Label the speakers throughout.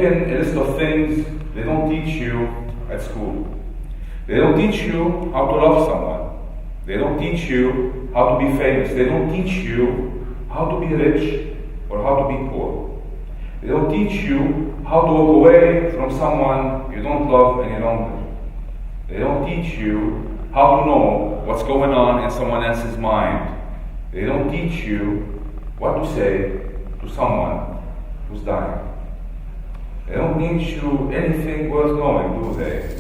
Speaker 1: making a list of things they don't teach you at school. They don't teach you how to love someone. They don't teach you how to be famous. They don't teach you how to be rich or how to be poor. They don't teach you how to walk away from someone you don't love any longer. They don't teach you how to know what's going on in someone else's mind. They don't teach you what to say to someone who's dying. They don't teach you anything worth knowing, do they?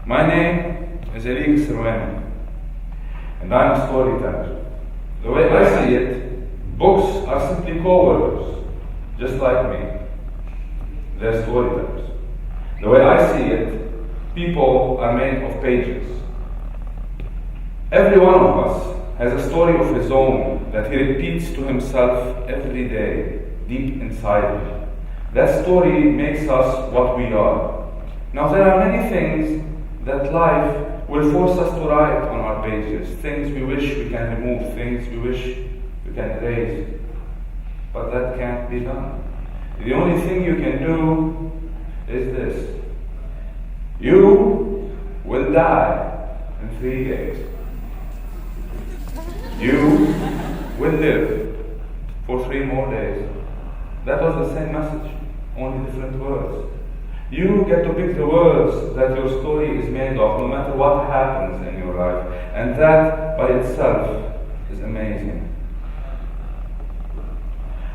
Speaker 1: My name is Elie Kesrouani, and I'm a storyteller. The way I see it, books are simply co-workers, just like me. They're storytellers. The way I see it, people are made of pages. Every one of us has a story of his own that he repeats to himself every day, deep inside him. That story makes us what we are. Now there are many things that life will force us to write on our pages, things we wish we can remove, things we wish we can erase, but that can't be done. The only thing you can do is this. You will die in 3 days. You will live for 3 more days. That was the same message, only different words. You get to pick the words that your story is made of, no matter what happens in your life. And that by itself is amazing.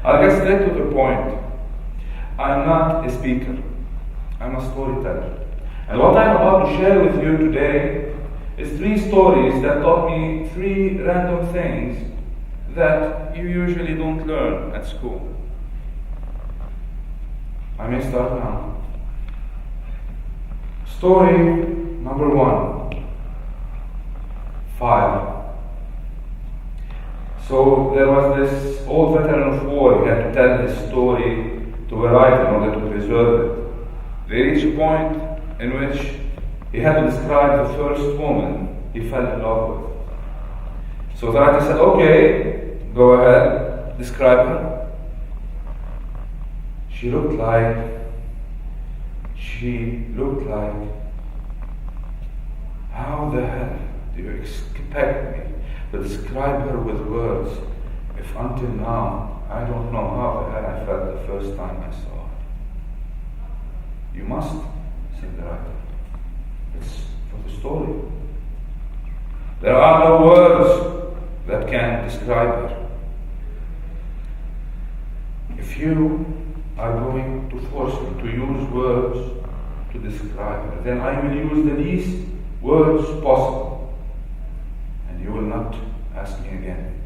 Speaker 1: I'll get straight to the point. I'm not a speaker. I'm a storyteller. And what I'm about to share with you today is 3 stories that taught me 3 random things that you usually don't learn at school. I may start now. Story number 1. Fire. So there was this old veteran of war. He had to tell his story to a writer in order to preserve it. They reached a point in which he had to describe the first woman he fell in love with. So the writer said, okay, go ahead, describe her. She looked like, how the hell do you expect me to describe her with words if until now I don't know how the hell I felt the first time I saw her? You must, said the writer. It's for the story. There are no words that can describe her. If you are going to force me to use words to describe her, then I will use the least words possible, and you will not ask me again.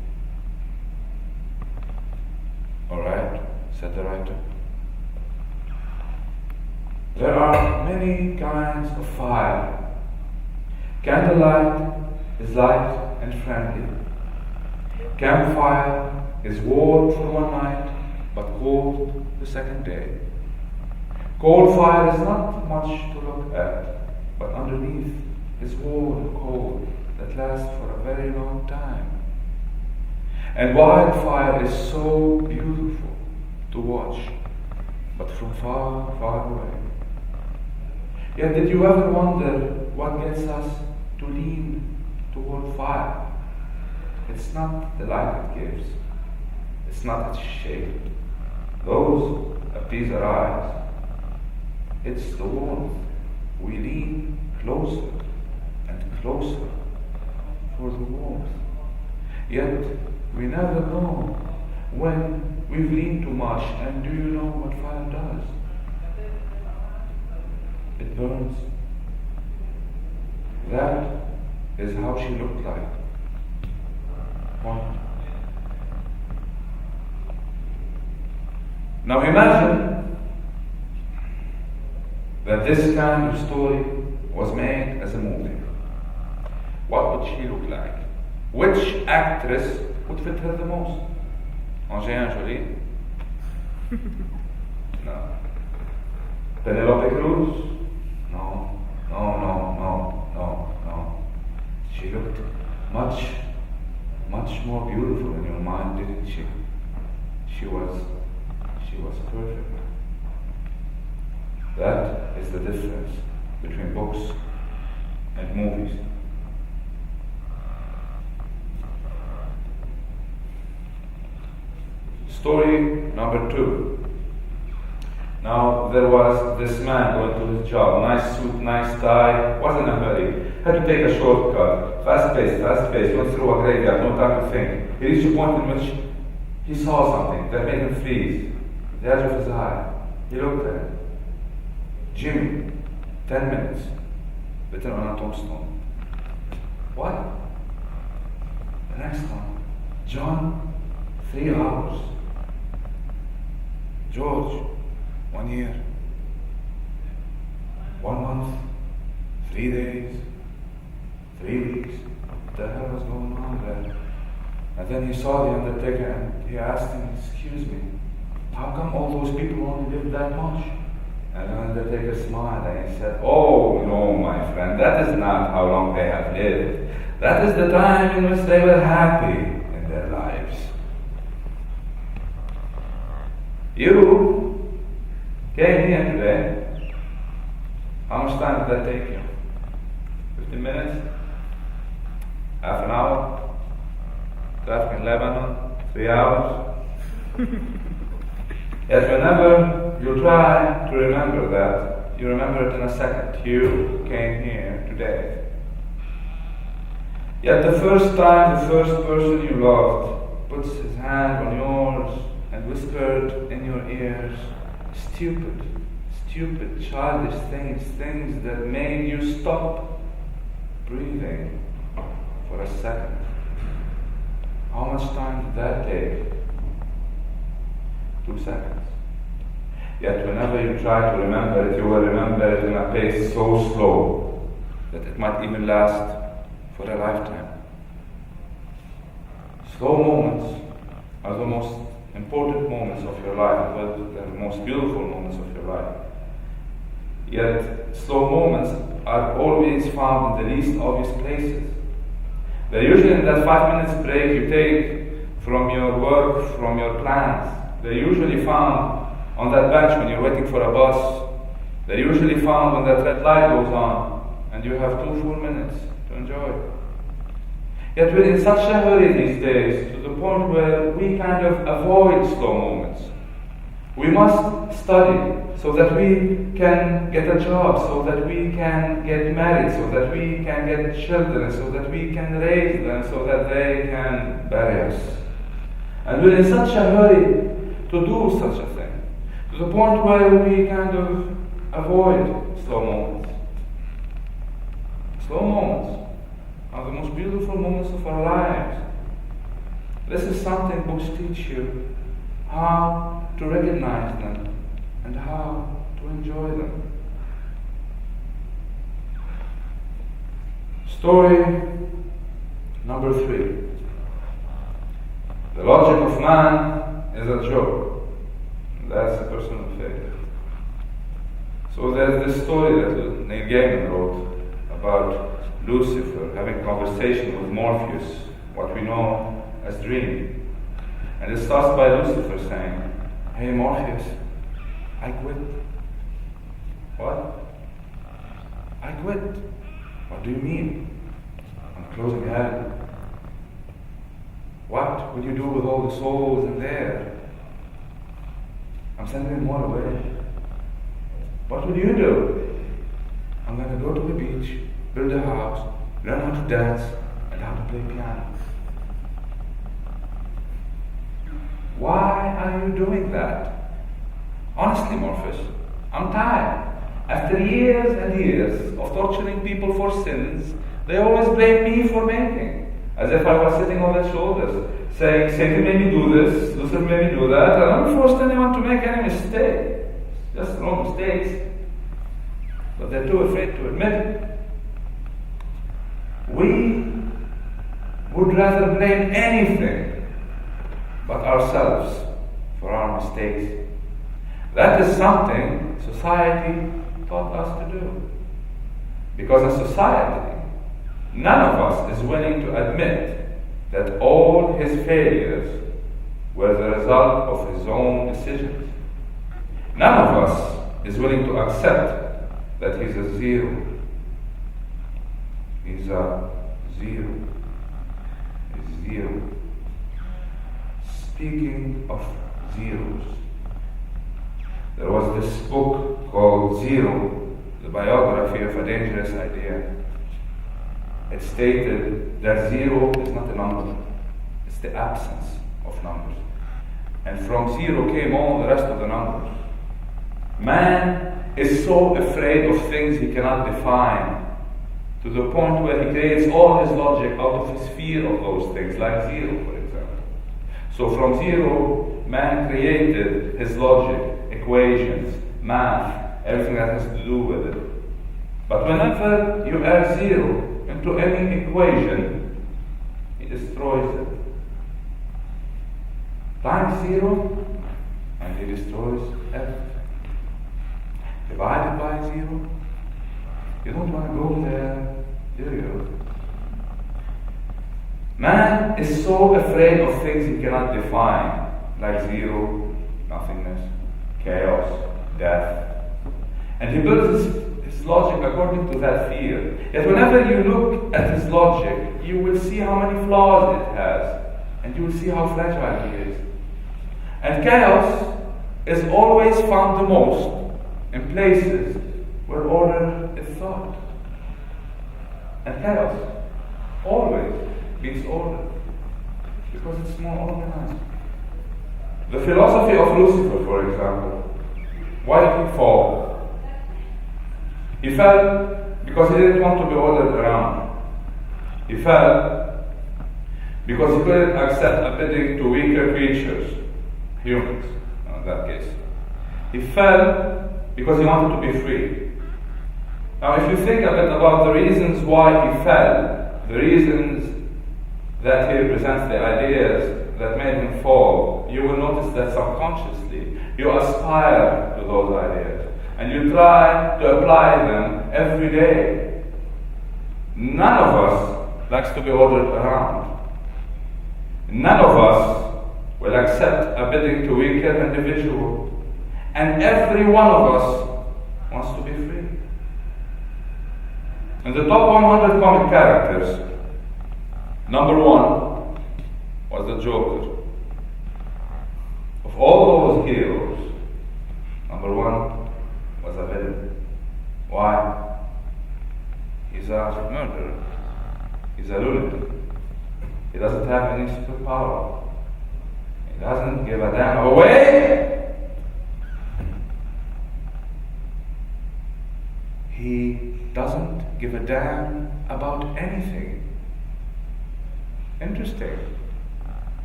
Speaker 1: All right, said the writer. There are many kinds of fire. Candlelight is light and friendly. Campfire is warm for one night, but cold the second day. Coal fire is not much to look at, but underneath is warm coal that lasts for a very long time. And wildfire is so beautiful to watch, but from far, far away. Yet did you ever wonder what gets us to lean toward fire? It's not the light it gives. It's not its shape. Those appease our eyes. It's the warmth. We lean closer and closer for the warmth. Yet we never know when we've leaned too much. And do you know what fire does? It burns. That is how she looked like. Point. Now imagine that this kind of story was made as a movie. What would she look like? Which actress would fit her the most? Angelina Jolie? No. Penelope Cruz? No. She looked much more beautiful in your mind, didn't she? she was perfect. That is the difference between books and movies. Story number 2. Now there was this man going to his job, nice suit, nice tie, wasn't in a hurry, had to take a shortcut, fast paced, went through a graveyard, no time to think. He reached a point in which he saw something that made him freeze. The edge of his eye. He looked at it. Jimmy, 10 minutes, written on a tombstone. What? The next one, John, 3 hours. George, 1 year. 1 month, 3 days, 3 weeks. What the hell was going on there? And then he saw the undertaker and he asked him, excuse me, how come all those people only lived that much? And the undertaker smiled and he said, oh no, my friend, that is not how long they have lived. That is the time in which they were happy in their lives. You came here today. How much time did that take you? 15 minutes? Half an hour? Traffic in Lebanon? 3 hours? Yet whenever you try to remember that, you remember it in a second. You came here today. Yet the first time the first person you loved puts his hand on yours and whispered in your ears, stupid, childish things that made you stop breathing for a second. How much time did that take? 2 seconds. Yet whenever you try to remember it, you will remember it in a pace so slow that it might even last for a lifetime. Slow moments are the most important moments of your life, but they're the most beautiful moments of your life. Yet slow moments are always found in the least obvious places. They're usually in that 5 minutes break you take from your work, from your plans. They're usually found on that bench when you're waiting for a bus. They're usually found when that red light goes on and you have 2 full minutes to enjoy. Yet we're in such a hurry these days to the point where we kind of avoid slow moments. We must study so that we can get a job, so that we can get married, so that we can get children, so that we can raise them, so that they can bury us. And we're in such a hurry to do such a thing, to the point where we kind of avoid slow moments. Slow moments are the most beautiful moments of our lives. This is something books teach you, how to recognize them and how to enjoy them. Story number 3. The logic of man is a joke. That's a personal favorite. So there's this story that Neil Gaiman wrote about Lucifer having a conversation with Morpheus, what we know as dreaming. And it starts by Lucifer saying, hey Morpheus, I quit. What? I quit. What do you mean? I'm closing heaven. What will you do with all the souls in there? I'm sending more away. What will you do? I'm going to go to the beach, build a house, learn how to dance, and how to play piano. Why are you doing that? Honestly, Morpheus, I'm tired. After years and years of torturing people for sins, they always blame me for making, as if I was sitting on their shoulders, saying, Satan made me do this, Lucifer made me do that, and I don't force anyone to make any mistake. Just no mistakes. But they're too afraid to admit it. We would rather blame anything but ourselves for our mistakes. That is something society taught us to do. Because as society, none of us is willing to admit that all his failures were the result of his own decisions. None of us is willing to accept that he's a zero. He's a zero. He's zero. Speaking of zeros, there was this book called Zero, the biography of a dangerous idea. It stated that zero is not a number, it's the absence of numbers. And from zero came all the rest of the numbers. Man is so afraid of things he cannot define, to the point where he creates all his logic out of his fear of those things, like zero, for example. So from zero, man created his logic, equations, math, everything that has to do with it. But whenever you add zero into any equation, he destroys it. Times zero, and he destroys everything. Divided by zero, you don't want to go there, do you? Man is so afraid of things he cannot define, like zero, nothingness, chaos, death. And he builds his logic according to that fear. Yet whenever you look at his logic, you will see how many flaws it has, and you will see how fragile he is. And chaos is always found the most in places where order is thought. And chaos always beats order, because it's more organized. The philosophy of Lucifer, for example, why did he fall? He fell because he didn't want to be ordered around. He fell because he couldn't accept appealing to weaker creatures, humans, in that case. He fell because he wanted to be free. Now, if you think a bit about the reasons why he fell, the reasons that he represents, the ideas that made him fall, you will notice that subconsciously you aspire to those ideas and you try to apply them every day. None of us likes to be ordered around. None of us will accept a bidding to weaker individual, and every one of us wants to be free. In the top 100 comic characters, number one was the Joker. Of all those heroes, number one was a villain. Why? He's a murderer. He's a lunatic. He doesn't have any superpower. He doesn't give a damn away. He doesn't give a damn about anything. Interesting.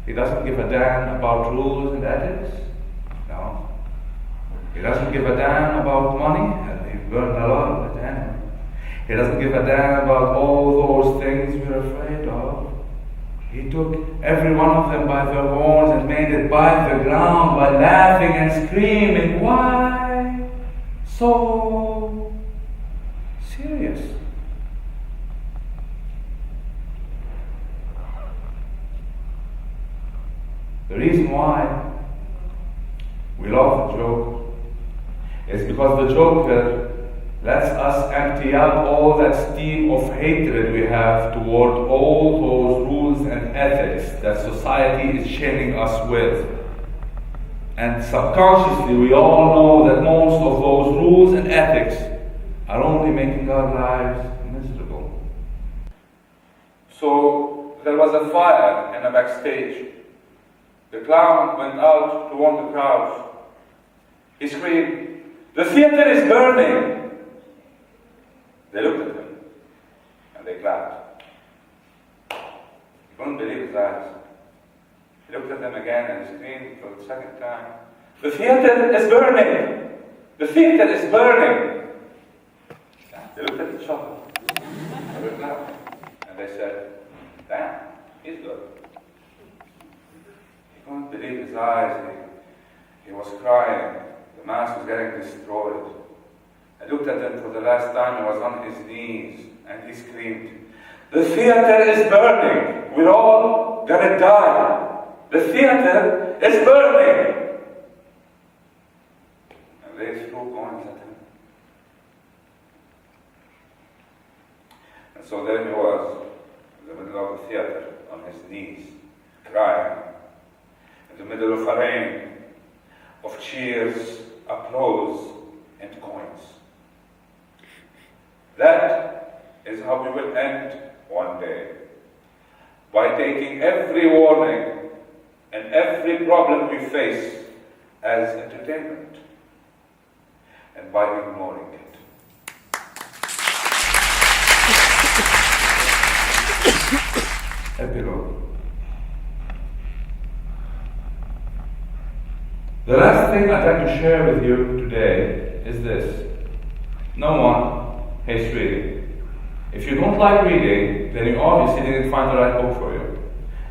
Speaker 1: He doesn't give a damn about rules and ethics. No. He doesn't give a damn about money. He burned a lot of it anyway. He doesn't give a damn about all those things we're afraid of. He took every one of them by their horns and made it bite the ground by laughing and screaming. Why so serious? The reason why we love the Joker is because the Joker lets us empty out all that steam of hatred we have toward all those rules and ethics that society is chaining us with. And subconsciously we all know that most of those rules and ethics are only making our lives miserable. So there was a fire in a backstage. The clown went out to warn the crowd. He screamed, "The theater is burning!" They looked at him and they clapped. He couldn't believe his eyes. He looked at them again and screamed for the second time, "The theater is burning! The theater is burning!" They looked at each other. They clapped. And they said, "Damn, he's good." He couldn't believe his eyes. He was crying. The mask was getting destroyed. I looked at him for the last time. He was on his knees and he screamed, "The theater is burning! We're all gonna die! The theater it's burning! And they threw coins at him. And so there he was, in the middle of the theater, on his knees, crying, in the middle of a rain of cheers, applause, and coins. That is how we will end one day, by taking every warning and every problem we face as entertainment, and by ignoring it. Epilogue. The last thing I'd like to share with you today is this. No one hates reading. If you don't like reading, then you obviously didn't find the right book for you.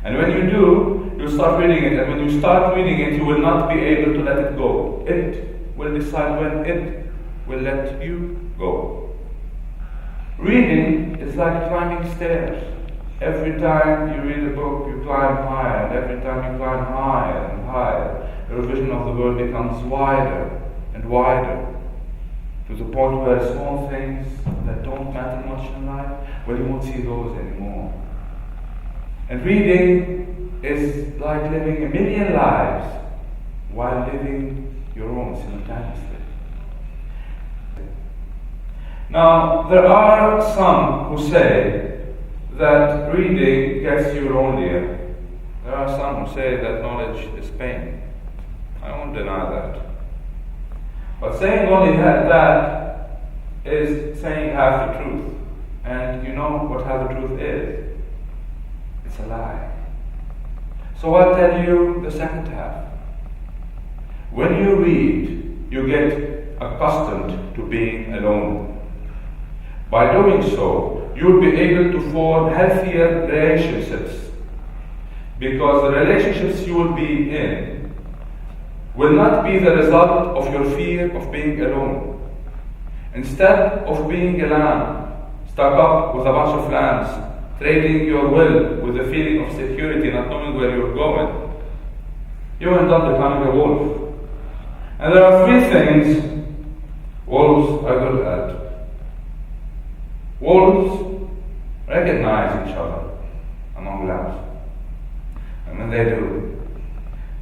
Speaker 1: And when you do, you start reading it, and when you start reading it, you will not be able to let it go. It will decide when it will let you go. Reading is like climbing stairs. Every time you read a book, you climb higher, and every time you climb higher and higher, your vision of the world becomes wider and wider, to the point where small things that don't matter much in life, well, you won't see those anymore. And reading is like living a million lives while living your own simultaneously. Now, there are some who say that reading gets you lonelier. There are some who say that knowledge is pain. I won't deny that. But saying only that is saying half the truth. And you know what half the truth is? It's a lie. So I'll tell you the second half. When you read, you get accustomed to being alone. By doing so, you'll be able to form healthier relationships, because the relationships you will be in will not be the result of your fear of being alone. Instead of being a lamb stuck up with a bunch of lambs, trading your will with a feeling of security, not knowing where you're going, you end up becoming a wolf. And there are three things wolves are good at. Wolves recognize each other among lambs. And when they do,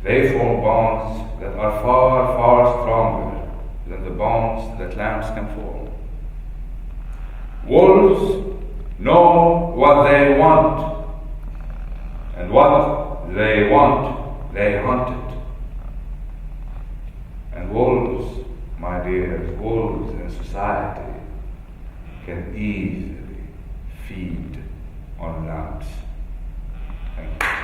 Speaker 1: they form bonds that are far, far stronger than the bonds that lambs can form. Wolves know what they want, and what they want, they hunt it. And wolves, my dears, wolves in society can easily feed on lambs. Thank you.